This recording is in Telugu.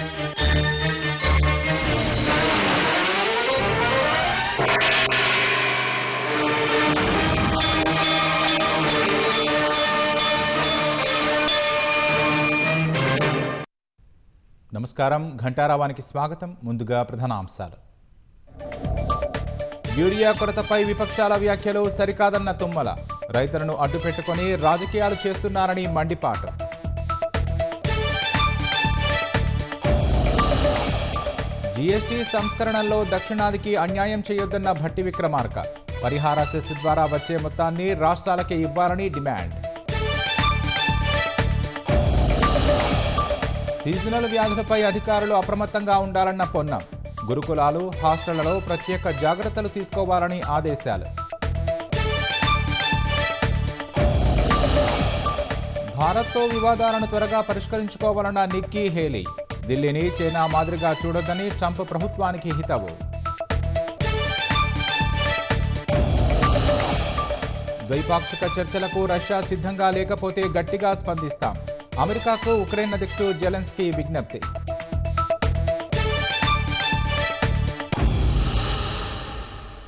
నమస్కారం, ఘంటారావానికి స్వాగతం. ముందుగా ప్రధాన అంశాలు. యూరియా కొరతపై విపక్షాల వ్యాఖ్యలు సరికాదన్న తుమ్మల. రైతులను అడ్డుపెట్టుకుని రాజకీయాలు చేస్తున్నారని మండిపాటు. జీఎస్టీ సంస్కరణల్లో దక్షిణాదికి అన్యాయం చేయొద్దన్న భట్టి విక్రమార్క. పరిహార సెస్ ద్వారా వచ్చే మొత్తాన్ని రాష్ట్రాలకే ఇవ్వాలని డిమాండ్. సీజనల్ వ్యాధులపై అధికారులు అప్రమత్తంగా ఉండాలన్న పొన్నం. గురుకులాలు, హాస్టళ్లలో ప్రత్యేక జాగ్రత్తలు తీసుకోవాలని ఆదేశాలు. భారత్తో వివాదాలను త్వరగా పరిష్కరించుకోవాలన్న నిక్కీ హేలీ. ఢిల్లీని చైనా మాదిరిగా చూడొద్దని ట్రంప్ ప్రభుత్వానికి హితవు. ద్వైపాక్షిక చర్చలకు రష్యా సిద్ధంగా లేకపోతే గట్టిగా స్పందిస్తాం. అమెరికాకు ఉక్రెయిన్ అధ్యక్షుడు జెలెన్స్కీ విజ్ఞప్తి.